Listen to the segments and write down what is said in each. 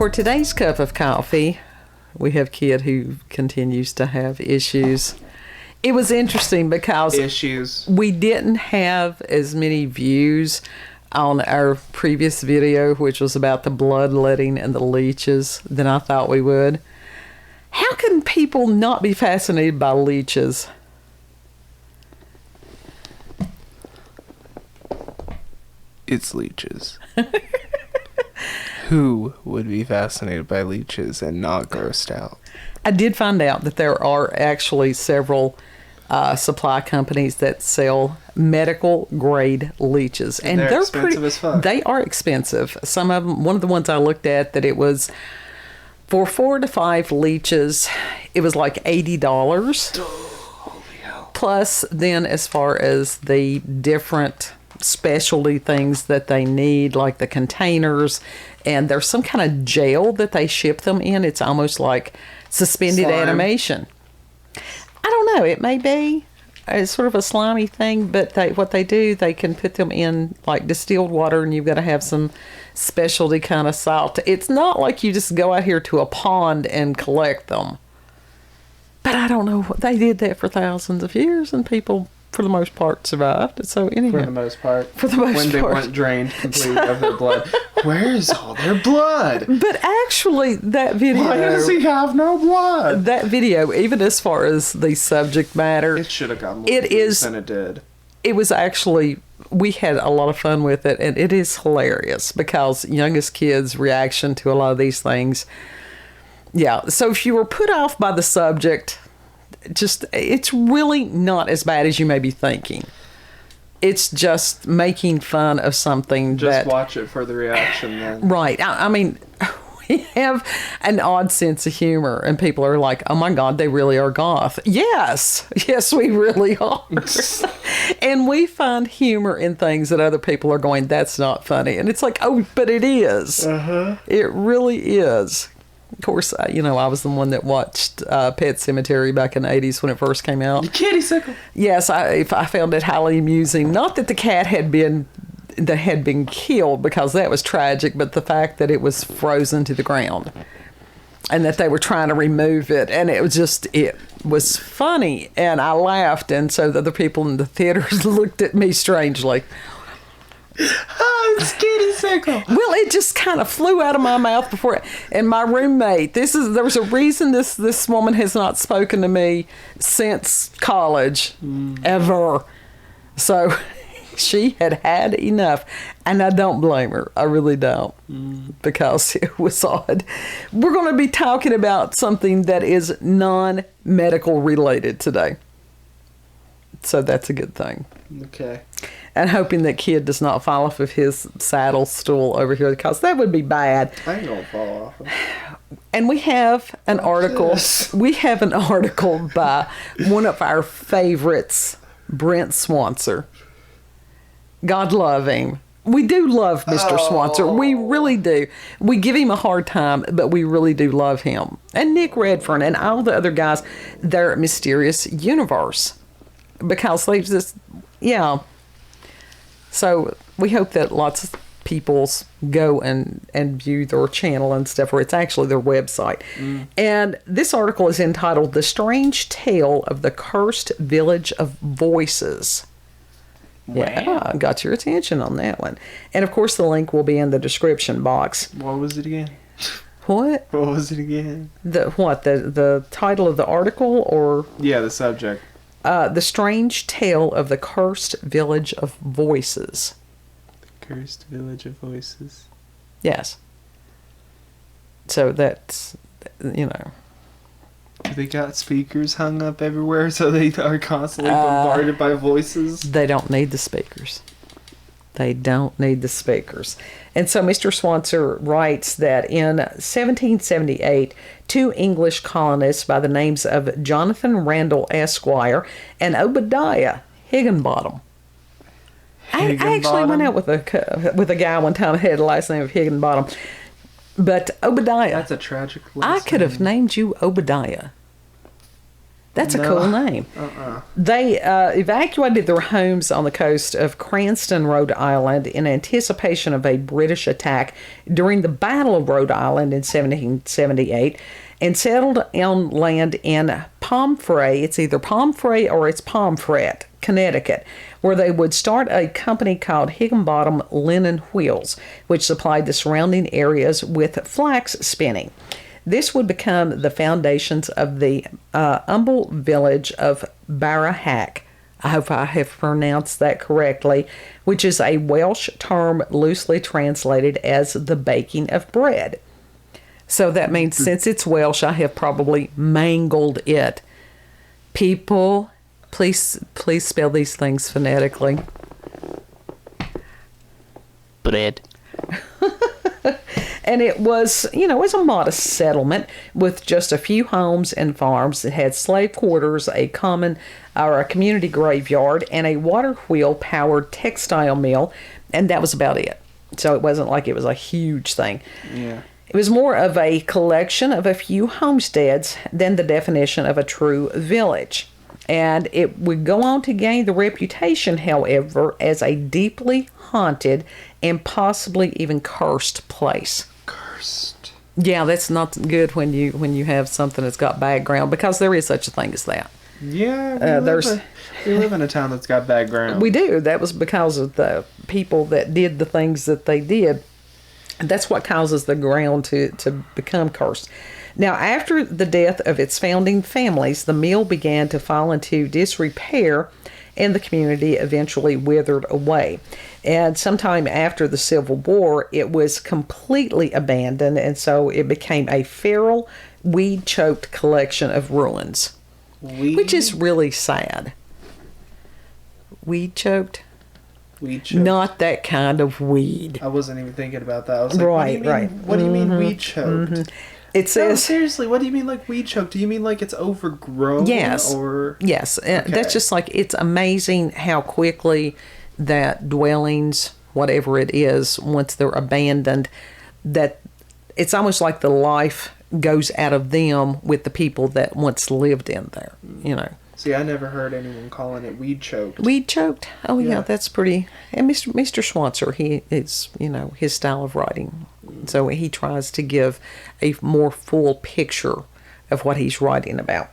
For today's cup of coffee, we have Kid who continues to have issues. It was interesting because we didn't have as many views on our previous video, which was about the bloodletting and the leeches, than I thought we would. How can people not be fascinated by leeches? It's leeches. Who would be fascinated by leeches and not grossed out? I did find out that there are actually several supply companies that sell medical grade leeches, and they're expensive as fuck. They are expensive. Some of them. One of the ones I looked at, that it was for 4 to 5 leeches, it was like $80. Holy hell! Plus, then as far as the different specialty things that they need, like the containers, and there's some kind of gel that they ship them in. It's almost like suspended Slime. animation. I don't know. It may be it's sort of a slimy thing, but what they do, they can put them in like distilled water, and you've got to have some specialty kind of salt. It's not like you just go out here to a pond and collect them. But I don't know. They did that for thousands of years, and people, for the most part, survived. So anyhow, For the most part. when they weren't drained completely of their blood. Where is all their blood? But actually, that video... Why does he have no blood? That video, even as far as the subject matter... It should have got more views than it did. It was actually... We had a lot of fun with it, and it is hilarious because youngest kids' reaction to a lot of these things... Yeah, so if you were put off by the subject... it's really not as bad as you may be thinking. It's just making fun of something. Just watch it for the reaction then. Right. I mean, we have an odd sense of humor, and people are like, oh my God, they really are goth. Yes, we really are. And we find humor in things that other people are going, that's not funny. And it's like, oh, but it is. Uh-huh. It really is. Of course, I was the one that watched Pet Sematary back in the 80s when it first came out. The kitty sickle. Yes, I found it highly amusing. Not that the cat had been killed, because that was tragic, but the fact that it was frozen to the ground and that they were trying to remove it. And it was funny, and I laughed. And so the other people in the theaters looked at me strangely. Oh, it's kitty sickle. Well, it just kind of flew out of my mouth before. And my roommate, there was a reason this woman has not spoken to me since college, ever. So she had enough, and I don't blame her. I really don't, because it was odd. We're going to be talking about something that is non-medical related today. So that's a good thing. Okay. And hoping that Kid does not fall off of his saddle stool over here, because that would be bad. I ain't gonna fall off. And we have an article. We have an article by one of our favorites, Brent Swancer. God love him. We do love Mr. Swancer. We really do. We give him a hard time, but we really do love him. And Nick Redfern and all the other guys, their mysterious universe. Because they just, yeah. So we hope that lots of people go and view their channel and stuff, or it's actually their website. And this article is entitled The Strange Tale of the Cursed Village of Voices. Wow. Yeah, got your attention on that one. And of course the link will be in the description box. What was it again? What? What was it again? The title of the article, or? Yeah, the subject. The Strange Tale of the Cursed Village of Voices. The Cursed Village of Voices. Yes. So that's, you know. Do they got speakers hung up everywhere so they are constantly bombarded by voices? They don't need the speakers. They don't need the speakers. And so Mr. Swancer writes that in 1778, 2 English colonists by the names of Jonathan Randall Esquire and Obadiah Higginbottom. I actually went out with a guy one time who had the last name of Higginbottom. But Obadiah. That's a tragic last I could have name. named you Obadiah. That's a cool name. They evacuated their homes on the coast of Cranston, Rhode Island, in anticipation of a British attack during the Battle of Rhode Island in 1778, and settled on land in Pomfrey. It's either Pomfrey or it's Pomfret, Connecticut, where they would start a company called Higginbottom Linen Wheels, which supplied the surrounding areas with flax spinning. This would become the foundations of the humble village of Barrahack. I hope I have pronounced that correctly, which is a Welsh term loosely translated as the baking of bread. So that means since it's Welsh, I have probably mangled it. People, please spell these things phonetically. Bread. And it was, it was a modest settlement with just a few homes and farms. It had slave quarters, a community graveyard, and a water wheel powered textile mill, and that was about it. So it wasn't like it was a huge thing. Yeah. It was more of a collection of a few homesteads than the definition of a true village. And it would go on to gain the reputation, however, as a deeply haunted and possibly even cursed place. Cursed. Yeah, that's not good when you have something that's got background, because there is such a thing as that. Yeah, we live in a town that's got background. We do. That was because of the people that did the things that they did. That's what causes the ground to become cursed. Now, after the death of its founding families, the mill began to fall into disrepair, and the community eventually withered away. And sometime after the Civil War, it was completely abandoned, and so it became a feral, weed-choked collection of ruins, which is really sad. Weed-choked? Weed-choked. Not that kind of weed. I wasn't even thinking about that. I was like, right. What do you mean weed-choked? Mm-hmm. It says, no, seriously, what do you mean like weed choke? Do you mean like it's overgrown? Yes. Or yes. Okay. That's just like, it's amazing how quickly that dwellings, whatever it is, once they're abandoned, that it's almost like the life goes out of them with the people that once lived in there, See, I never heard anyone calling it weed choked. Weed choked? Oh, yeah, Yeah. that's pretty. And Mr. Swancer, he is, his style of writing. So he tries to give a more full picture of what he's writing about.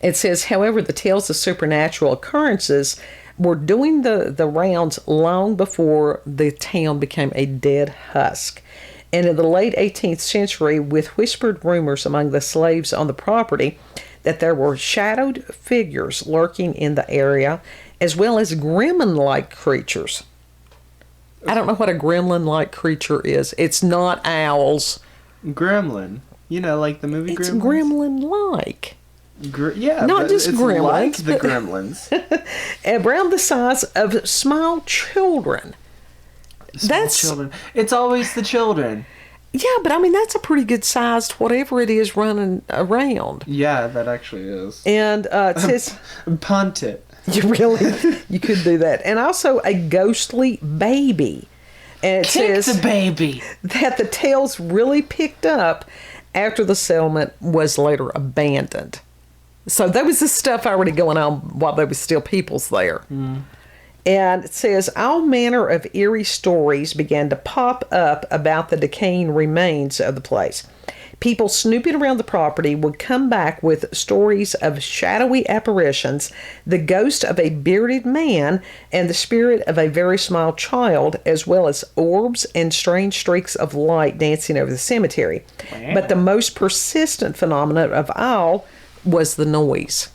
It says, however, the tales of supernatural occurrences were doing the rounds long before the town became a dead husk. And in the late 18th century, with whispered rumors among the slaves on the property that there were shadowed figures lurking in the area, as well as gremlin-like creatures. I don't know what a gremlin-like creature is. It's not owls. Gremlin. Like the movie Gremlins? It's gremlin-like. Yeah, not just it's gremlins, like the but gremlins. Around the size of small children. That's children. It's always the children. Yeah, but I mean, that's a pretty good sized whatever it is running around. Yeah, that actually is. And it says... Punt it. You could do that. And also a ghostly baby. And it says the baby. that the tales really picked up after the settlement was later abandoned. So there was this stuff already going on while there was still peoples there. Mm. And it says all manner of eerie stories began to pop up about the decaying remains of the place. People snooping around the property would come back with stories of shadowy apparitions, the ghost of a bearded man, and the spirit of a very small child, as well as orbs and strange streaks of light dancing over the cemetery. Wow. But the most persistent phenomenon of all was the noise.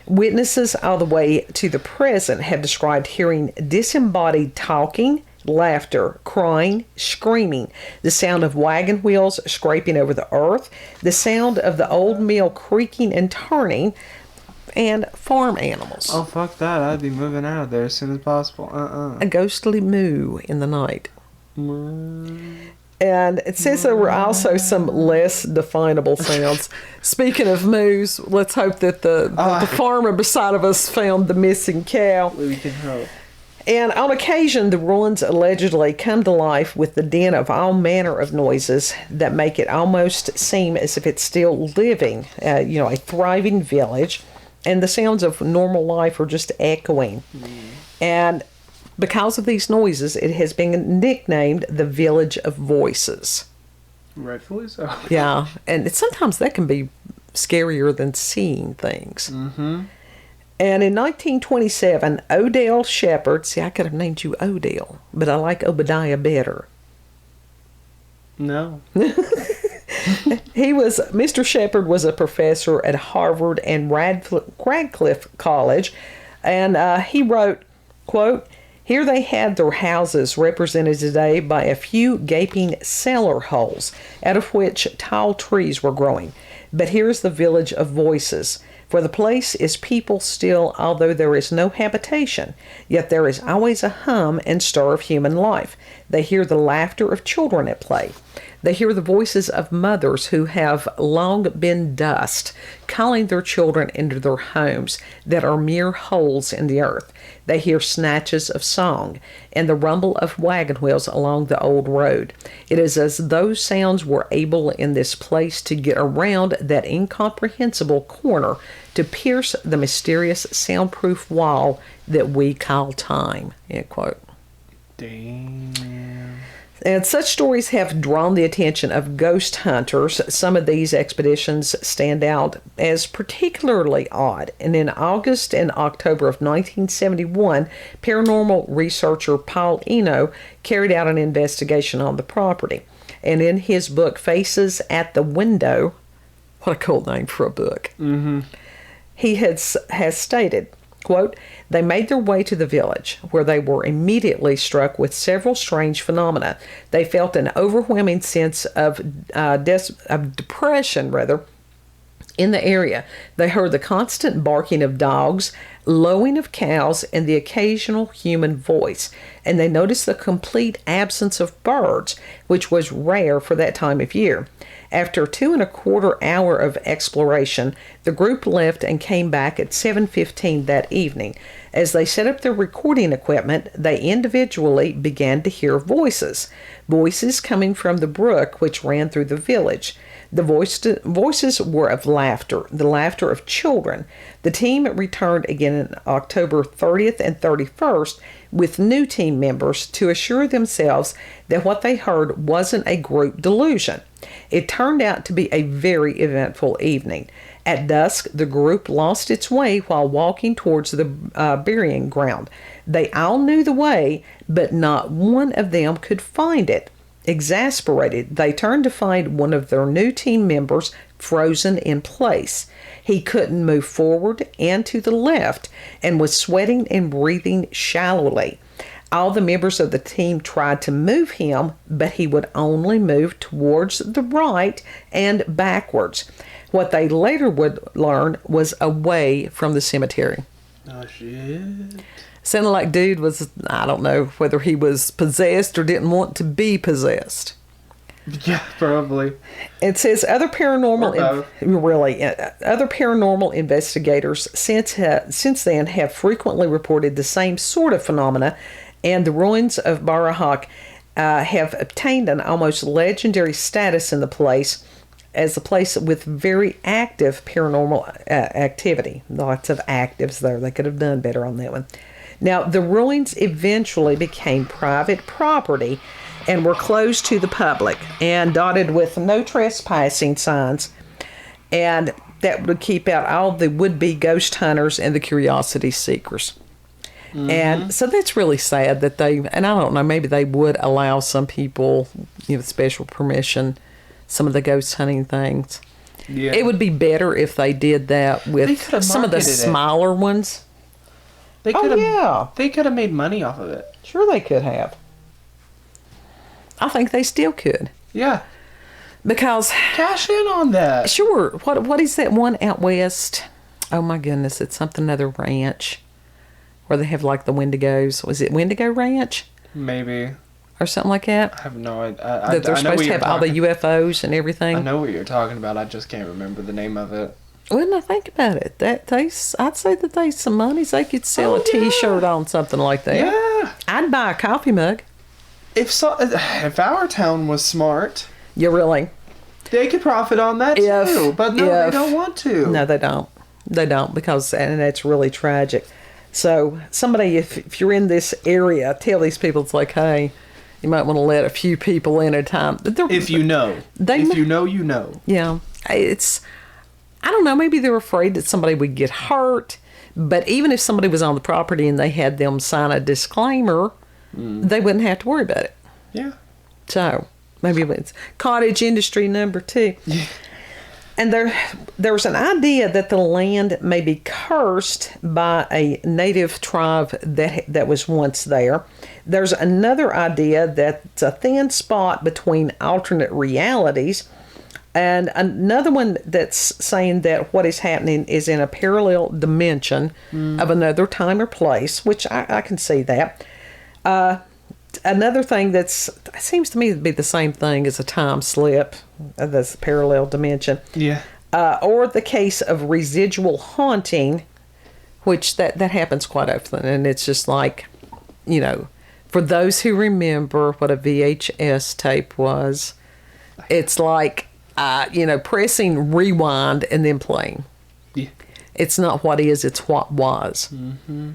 Witnesses all the way to the present have described hearing disembodied talking, laughter, crying, screaming, the sound of wagon wheels scraping over the earth, the sound of the old mill creaking and turning, and farm animals. Oh, fuck that. I'd be moving out of there as soon as possible. A ghostly moo in the night. And it says there were also some less definable sounds. Speaking of moos, let's hope that the farmer beside of us found the missing cow. We can hope. And on occasion, the ruins allegedly come to life with the din of all manner of noises that make it almost seem as if it's still living, a thriving village, and the sounds of normal life are just echoing. And because of these noises, it has been nicknamed the Village of Voices. Rightfully so. Yeah, and sometimes that can be scarier than seeing things. Mm-hmm. And in 1927, Odell Shepard, see, I could have named you Odell, but I like Obadiah better. No. Mr. Shepard was a professor at Harvard and Radcliffe College, and he wrote, quote, "Here they had their houses represented today by a few gaping cellar holes, out of which tall trees were growing. But here is the Village of Voices. For the place is people still, although there is no habitation, yet there is always a hum and stir of human life. They hear the laughter of children at play. They hear the voices of mothers who have long been dust, calling their children into their homes that are mere holes in the earth. They hear snatches of song and the rumble of wagon wheels along the old road. It is as those sounds were able in this place to get around that incomprehensible corner, to pierce the mysterious soundproof wall that we call time." End quote. Damn. And such stories have drawn the attention of ghost hunters. Some of these expeditions stand out as particularly odd. And in August and October of 1971, paranormal researcher Paul Eno carried out an investigation on the property. And in his book, Faces at the Window, what a cool name for a book, he has stated, quote, "They made their way to the village, where they were immediately struck with several strange phenomena. They felt an overwhelming sense of depression, in the area. They heard the constant barking of dogs, lowing of cows, and the occasional human voice. And they noticed the complete absence of birds, which was rare for that time of year. After 2.25 hours of exploration, the group left and came back at 7:15 that evening. As they set up their recording equipment, they individually began to hear voices coming from the brook which ran through the village. The voices were of laughter, the laughter of children. The team returned again on October 30th and 31st with new team members to assure themselves that what they heard wasn't a group delusion. It turned out to be a very eventful evening. At dusk, the group lost its way while walking towards the burying ground. They all knew the way, but not one of them could find it. Exasperated, they turned to find one of their new team members frozen in place. He couldn't move forward and to the left and was sweating and breathing shallowly. All the members of the team tried to move him, but he would only move towards the right and backwards. What they later would learn was away from the cemetery. Oh, shit. Sounded like dude was, I don't know whether he was possessed or didn't want to be possessed. Yeah, probably. It says other paranormal investigators since then have frequently reported the same sort of phenomena, and the ruins of Barahak have obtained an almost legendary status in the place as a place with very active paranormal activity. Lots of actives there. They could have done better on that one. Now, the ruins eventually became private property and were closed to the public and dotted with no trespassing signs, and that would keep out all the would-be ghost hunters and the curiosity seekers. Mm-hmm. And so that's really sad that they, and I don't know, maybe they would allow some people, special permission, some of the ghost hunting things. Yeah. It would be better if they did that with some of the smaller ones. They could have, They could have made money off of it. Sure they could have. I think they still could. Yeah. Because... cash in on that. Sure. What is that one out west? Oh my goodness, it's another ranch where they have like the Wendigos. Was it Wendigo Ranch? Maybe. Or something like that? I have no idea. That they're supposed to have all the UFOs and everything? I know what you're talking about. I just can't remember the name of it. When I think about it, I'd say that they some monies. They could sell a T-shirt on something like that. Yeah. I'd buy a coffee mug. If our town was smart, You really? they could profit on that too. But no, they don't want to. No, they don't. They don't, because, and that's really tragic. So somebody, if you're in this area, tell these people, it's like, hey, you might want to let a few people in at a time. If you know. If you know, you know. Yeah. I don't know, maybe they're afraid that somebody would get hurt. But even if somebody was on the property and they had them sign a disclaimer, they wouldn't have to worry about it. Yeah. So maybe it's cottage industry number 2. Yeah. And there's an idea that the land may be cursed by a native tribe that was once there. There's another idea that it's a thin spot between alternate realities. And another one that's saying that what is happening is in a parallel dimension of another time or place, which I can see that. Another thing that seems to me to be the same thing as a time slip, this parallel dimension. Yeah. Or the case of residual haunting, which that happens quite often. And it's just like, for those who remember what a VHS tape was, it's like, pressing rewind and then playing. Yeah. It's not what is, it's what was. Mm-hmm.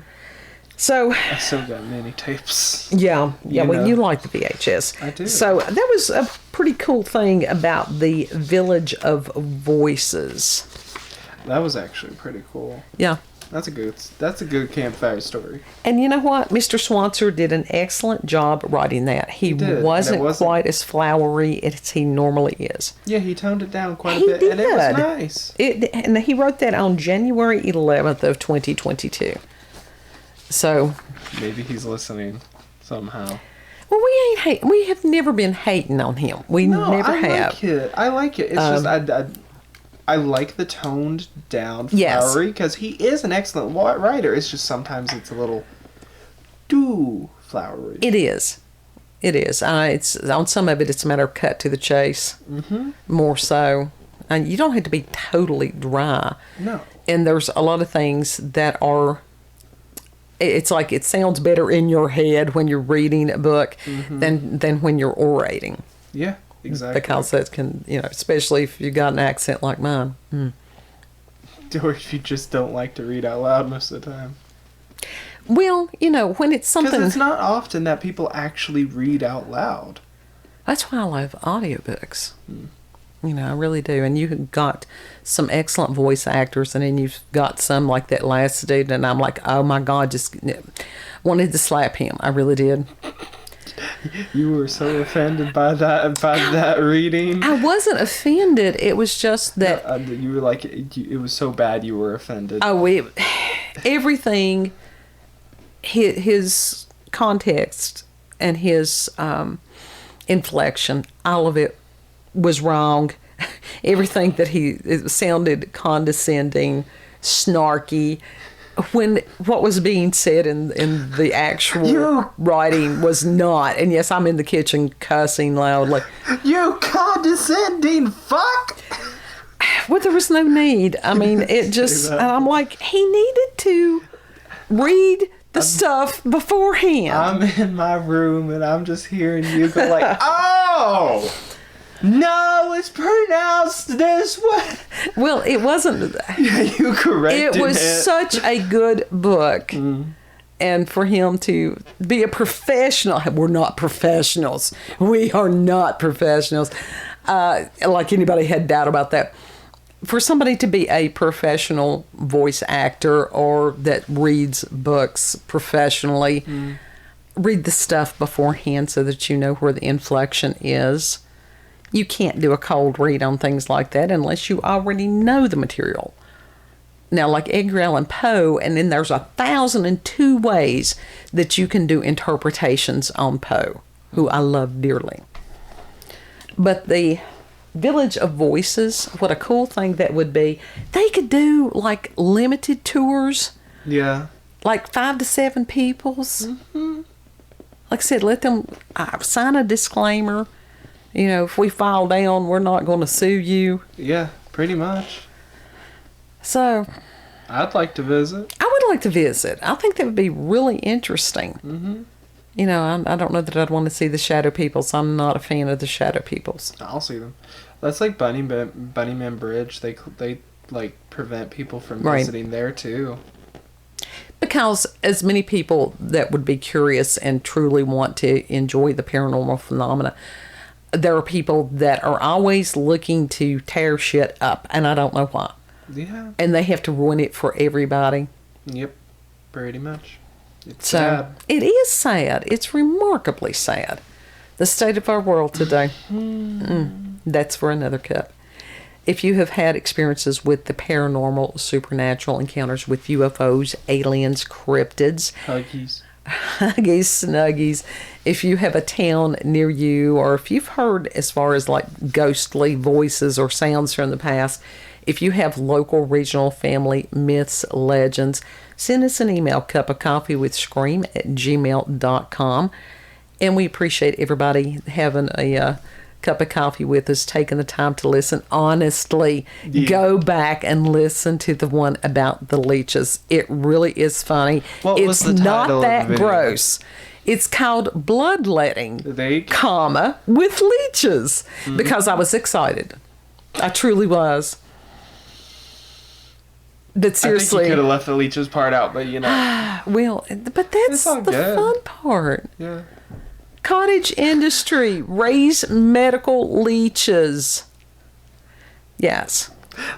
So I still got many tapes. Yeah. Well, you like the VHS. I do. So that was a pretty cool thing about the Village of Voices. That was actually pretty cool. Yeah. That's a good campfire story. And you know what? Mr. Swancer did an excellent job writing that. He wasn't quite as flowery as he normally is. Yeah, he toned it down quite a bit, and it was nice. And he wrote that on January 11th of 2022. So maybe he's listening somehow. Well, we have never been hating on him. We never have. I like it. It's just I like the toned down flowery because he is an excellent writer. It's just sometimes it's a little too flowery. It is. It's on some of it. It's a matter of cut to the chase. Mm-hmm. More so, and you don't have to be totally dry. No. And there's a lot of things that are. It's like it sounds better in your head when you're reading a book than when you're orating. Yeah, exactly. Because that can, especially if you got an accent like mine. Or if you just don't like to read out loud most of the time. Well, when it's something... Because it's not often that people actually read out loud. That's why I love audiobooks. I really do. And you've got some excellent voice actors, and then you've got some like that last dude, and I'm like, oh my God, just wanted to slap him. I really did. You were so offended by that reading. I wasn't offended. It was just that... No, you were like, it was so bad you were offended. Oh, everything, his context and his inflection, all of it was wrong. Everything that it sounded condescending, snarky, when what was being said in the actual writing was not. And yes, I'm in the kitchen cussing loudly. You condescending fuck! Well, there was no need. I mean, it just, and I'm like, he needed to read the stuff beforehand. I'm in my room and I'm just hearing you go like, oh! No, it's pronounced this way. Well, it wasn't. Yeah, you corrected it. It was such a good book. And for him to be a professional, we're not professionals. We are not professionals. Like anybody had doubt about that. For somebody to be a professional voice actor or that reads books professionally, read the stuff beforehand so that you know where the inflection is. You can't do a cold read on things like that unless you already know the material. Now, like Edgar Allan Poe, and then there's 1,002 ways that you can do interpretations on Poe, who I love dearly. But the Village of Voices, what a cool thing that would be. They could do like limited tours. Yeah. Like 5 to 7 people's. Mm-hmm. Like I said, let them sign a disclaimer. If we file down, we're not going to sue you. Yeah, pretty much. So, I'd like to visit. I would like to visit. I think that would be really interesting. You know, I don't know that I'd want to see the shadow peoples. I'm not a fan of the shadow peoples. I'll see them. That's like Bunnyman Bridge. They like prevent people from visiting there too. Because as many people that would be curious and truly want to enjoy the paranormal phenomena, there are people that are always looking to tear shit up, and I don't know why. Yeah. And they have to ruin it for everybody. Yep. Pretty much. It's so sad. It is sad. It's remarkably sad. The state of our world today. That's for another cup. If you have had experiences with the paranormal, supernatural encounters with UFOs, aliens, cryptids, Huggies, snuggies, if you have a town near you, or if you've heard as far as like ghostly voices or sounds from the past, if you have local, regional, family, myths, legends, send us an email, cupofcoffeewithscream@gmail.com. And we appreciate everybody having a cup of coffee with us, taking the time to listen. Honestly, go back and listen to the one about the leeches. It really is funny. It's not that gross. It's called Bloodletting, with leeches. Because I was excited. I truly was. But seriously, I think you could have left the leeches part out, but you know. Well, but that's the fun part. Yeah. Cottage industry, raise medical leeches. Yes.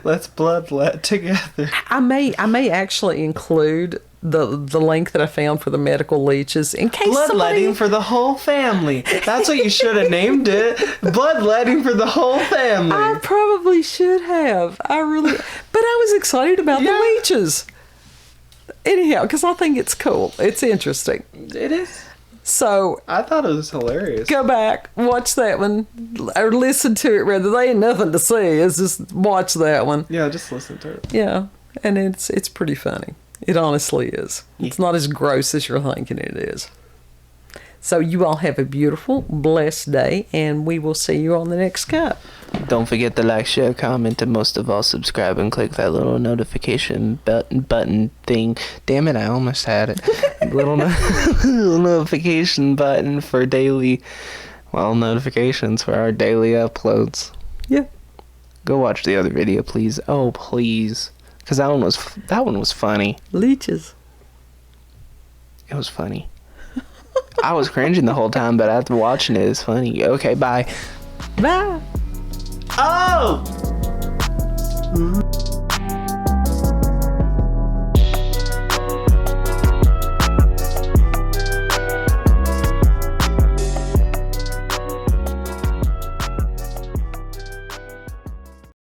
Let's bloodlet together. I may actually include the link that I found for the medical leeches in case Bloodletting for the whole family. That's what you should have named it. Bloodletting for the whole family. I probably should have. But I was excited about the leeches. Anyhow, because I think it's cool. It's interesting. It is. So I thought it was hilarious. Go back, watch that one, or listen to it rather. They ain't nothing to see. It's just watch that one. Yeah, just listen to it. Yeah, and it's pretty funny. It honestly is. Yeah. It's not as gross as you're thinking it is. So you all have a beautiful, blessed day, and we will see you on the next cup. Don't forget to like, share, comment, and most of all, subscribe and click that little notification button thing. Damn it, I almost had it. little notification button for daily, notifications for our daily uploads. Yeah. Go watch the other video, please. Oh, please. Because that one was funny. Leeches. It was funny. I was cringing the whole time, but after watching it, it's funny. Okay, bye. Bye. Oh!